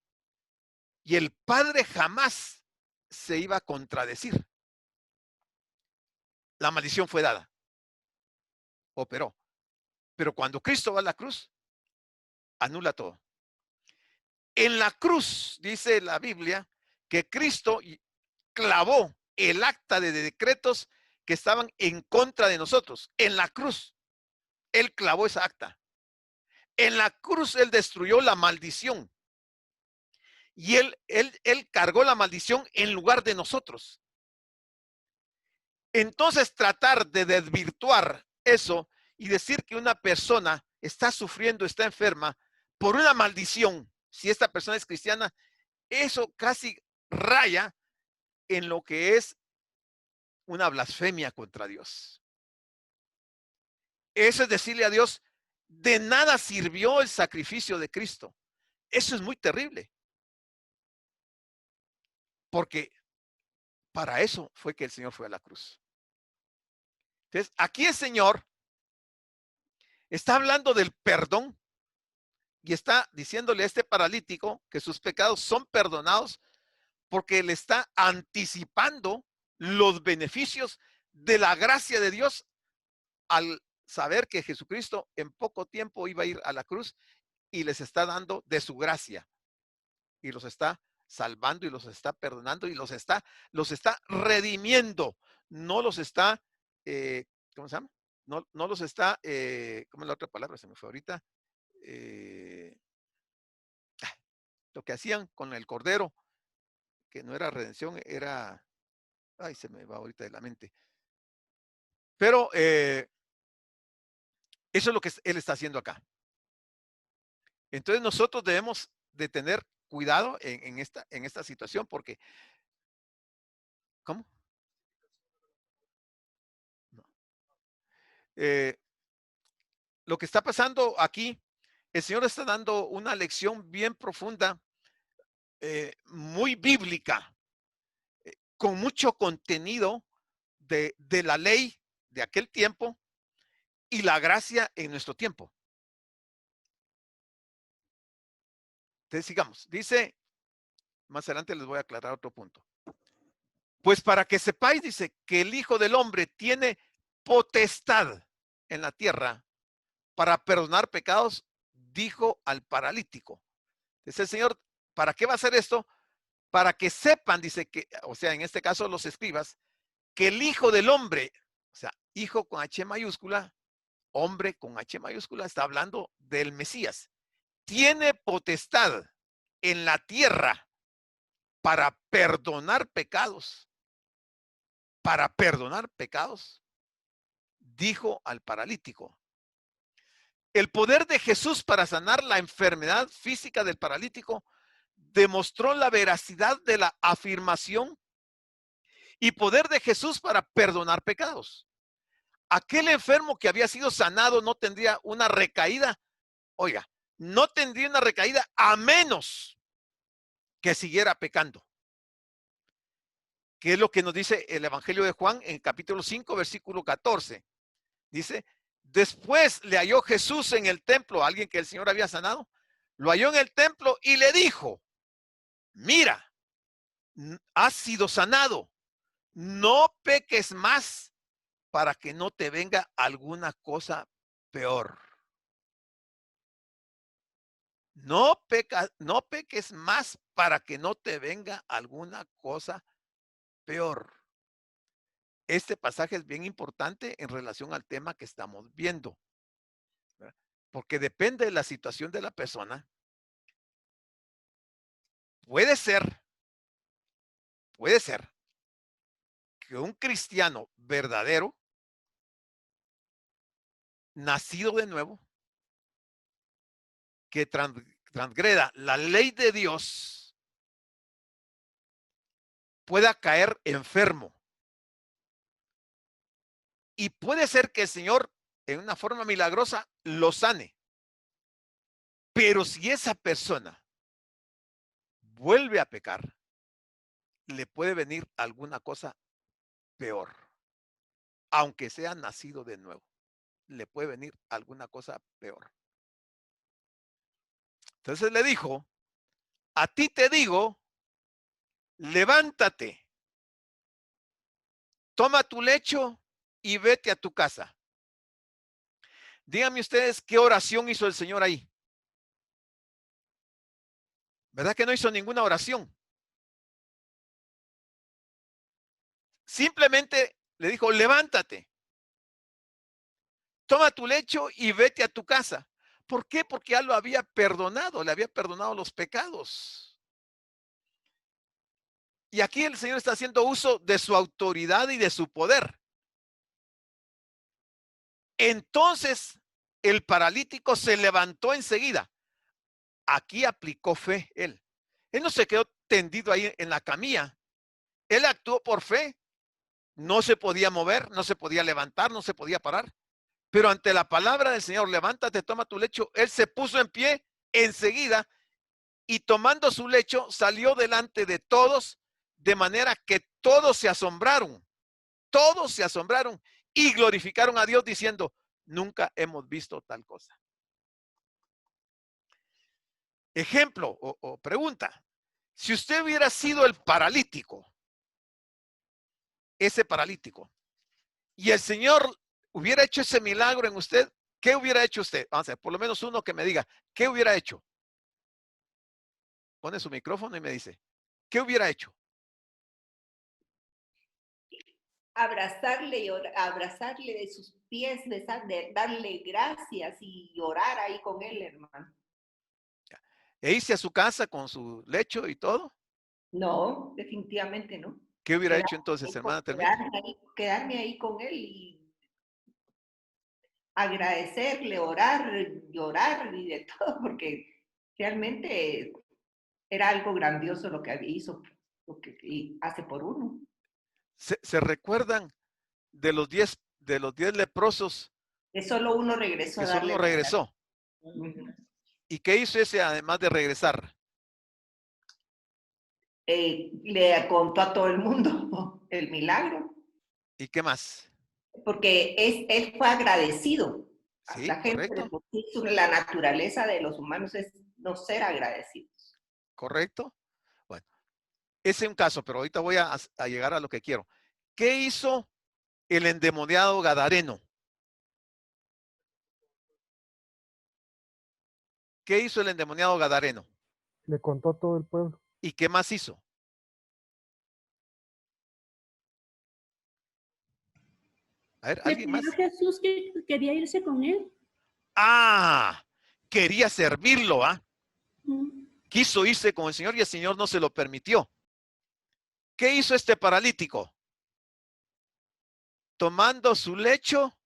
y el Padre jamás se iba a contradecir. La maldición fue dada, operó. Pero cuando Cristo va a la cruz, anula todo. En la cruz, dice la Biblia, que Cristo clavó el acta de decretos que estaban en contra de nosotros. En la cruz, Él clavó esa acta. En la cruz, Él destruyó la maldición. Y él cargó la maldición en lugar de nosotros. Entonces, tratar de desvirtuar eso y decir que una persona está sufriendo, está enferma por una maldición, si esta persona es cristiana, eso casi raya en lo que es una blasfemia contra Dios. Eso es decirle a Dios, de nada sirvió el sacrificio de Cristo. Eso es muy terrible. Porque para eso fue que el Señor fue a la cruz. Entonces, aquí el Señor está hablando del perdón y está diciéndole a este paralítico que sus pecados son perdonados porque le está anticipando los beneficios de la gracia de Dios al saber que Jesucristo en poco tiempo iba a ir a la cruz y les está dando de su gracia y los está salvando y los está perdonando y los está redimiendo, no los está, ¿cómo se llama? No los está, ¿cómo es la otra palabra? Se me fue ahorita. Lo que hacían con el cordero, que no era redención, era, ay, se me va ahorita de la mente. Pero eso es lo que él está haciendo acá. Entonces nosotros debemos de tener cuidado en esta situación porque, ¿cómo? No. Lo que está pasando aquí, el Señor está dando una lección bien profunda, muy bíblica, con mucho contenido de la ley de aquel tiempo y la gracia en nuestro tiempo. Entonces sigamos. Dice, más adelante les voy a aclarar otro punto. Pues para que sepáis, dice, que el Hijo del Hombre tiene potestad en la tierra para perdonar pecados, dijo al paralítico. Dice el Señor, ¿para qué va a hacer esto? Para que sepan, dice que, o sea, en este caso los escribas, que el Hijo del Hombre, o sea, hijo con H mayúscula, hombre con H mayúscula, está hablando del Mesías. Tiene potestad en la tierra para perdonar pecados. Para perdonar pecados, dijo al paralítico. El poder de Jesús para sanar la enfermedad física del paralítico demostró la veracidad de la afirmación y poder de Jesús para perdonar pecados. Aquel enfermo que había sido sanado no tendría una recaída. Oiga, no tendría una recaída a menos que siguiera pecando. ¿Qué es lo que nos dice el Evangelio de Juan en capítulo 5, versículo 14? Dice, después le halló Jesús en el templo, a alguien que el Señor había sanado, lo halló en el templo y le dijo, mira, has sido sanado, no peques más para que no te venga alguna cosa peor. No peques más para que no te venga alguna cosa peor. Este pasaje es bien importante en relación al tema que estamos viendo, ¿verdad? Porque depende de la situación de la persona. Puede ser que un cristiano verdadero, nacido de nuevo, que transgreda la ley de Dios, pueda caer enfermo. Y puede ser que el Señor, en una forma milagrosa, lo sane. Pero si esa persona vuelve a pecar, le puede venir alguna cosa peor. Aunque sea nacido de nuevo, le puede venir alguna cosa peor. Entonces le dijo, a ti te digo, levántate, toma tu lecho y vete a tu casa. Díganme ustedes qué oración hizo el Señor ahí. ¿Verdad que no hizo ninguna oración? Simplemente le dijo, levántate, toma tu lecho y vete a tu casa. ¿Por qué? Porque ya lo había perdonado, le había perdonado los pecados. Y aquí el Señor está haciendo uso de su autoridad y de su poder. Entonces el paralítico se levantó enseguida. Aquí aplicó fe él. Él no se quedó tendido ahí en la camilla. Él actuó por fe. No se podía mover, no se podía levantar, no se podía parar. Pero ante la palabra del Señor, levántate, toma tu lecho, él se puso en pie enseguida y tomando su lecho salió delante de todos, de manera que todos se asombraron y glorificaron a Dios diciendo, nunca hemos visto tal cosa. Ejemplo o pregunta, si usted hubiera sido el paralítico, ese paralítico, y el Señor hubiera hecho ese milagro en usted, ¿qué hubiera hecho usted? Vamos a ver, por lo menos uno que me diga, ¿qué hubiera hecho? Pone su micrófono y me dice, ¿qué hubiera hecho? Abrazarle, abrazarle de sus pies, darle gracias y orar ahí con él, hermano. ¿E irse a su casa con su lecho y todo? No, definitivamente no. ¿Qué hubiera hecho entonces, hermana Termita? Quedarme ahí con él y agradecerle, orar, llorar y de todo, porque realmente era algo grandioso lo que hizo, lo que hace por uno. ¿Se recuerdan de los 10 leprosos Que solo uno regresó que a solo darle uno las gracias. regresó? ¿Y qué hizo ese además de regresar? Le contó a todo el mundo el milagro, ¿Y qué más? porque él fue agradecido. Sí, La gente, correcto, la naturaleza de los humanos es no ser agradecidos. correcto. Bueno, ese es un caso, pero ahorita voy a llegar a lo que quiero. ¿Qué hizo el endemoniado Gadareno? ¿Qué hizo el endemoniado Gadareno? Le contó a todo el pueblo. ¿Y qué más hizo? A ver, Le ¿alguien pidió más? a Jesús que quería irse con él. Ah, quería servirlo, ¿ah? Mm. Quiso irse con el Señor y el Señor no se lo permitió. ¿Qué hizo este paralítico? Tomando su lecho,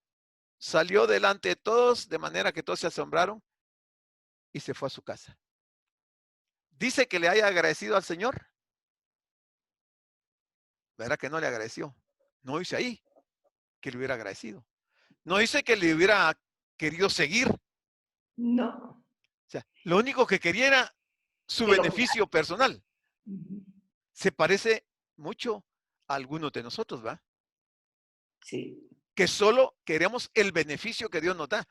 salió delante de todos, de manera que todos se asombraron y se fue a su casa. Dice que le haya agradecido al Señor. ¿Verdad que no le agradeció? No dice ahí que le hubiera agradecido. No dice que le hubiera querido seguir. No. O sea, lo único que quería era su Que lo beneficio personal. Ujú. Se parece mucho a algunos de nosotros, ¿va? Sí. Que solo queremos el beneficio que Dios nos da,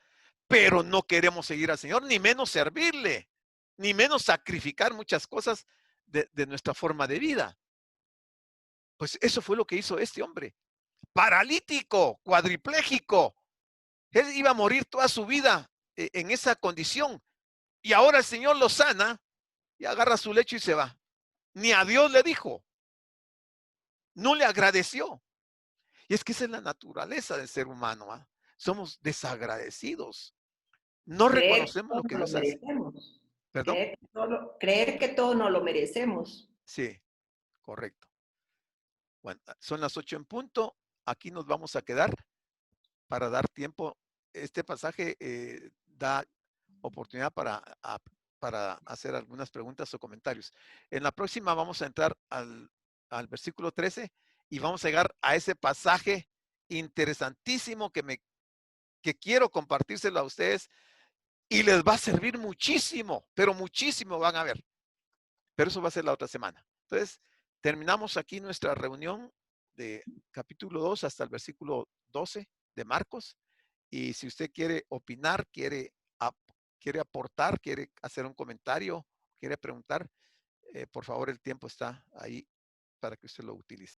pero no queremos seguir al Señor, ni menos servirle, ni menos sacrificar muchas cosas de nuestra forma de vida. Pues eso fue lo que hizo este hombre. Paralítico, cuadripléjico. Él iba a morir toda su vida en esa condición. Y ahora el Señor lo sana y agarra su lecho y se va. Ni a Dios le dijo. No le agradeció. Y es que esa es la naturaleza del ser humano. ¿Ah? Somos desagradecidos. No Creer que reconocemos lo todos que nos Dios lo hace. merecemos. ¿Perdón? Creer que todos nos lo merecemos. Sí, correcto. Bueno, son las 8 en punto. Aquí nos vamos a quedar para dar tiempo. Este pasaje da oportunidad para hacer algunas preguntas o comentarios. En la próxima vamos a entrar al versículo 13 y vamos a llegar a ese pasaje interesantísimo que quiero compartírselo a ustedes y les va a servir muchísimo, pero muchísimo van a ver. Pero eso va a ser la otra semana. Entonces, terminamos aquí nuestra reunión de capítulo 2 hasta el versículo 12 de Marcos. Y si usted quiere opinar, quiere aportar, quiere hacer un comentario, quiere preguntar, por favor, el tiempo está ahí para que usted lo utilice.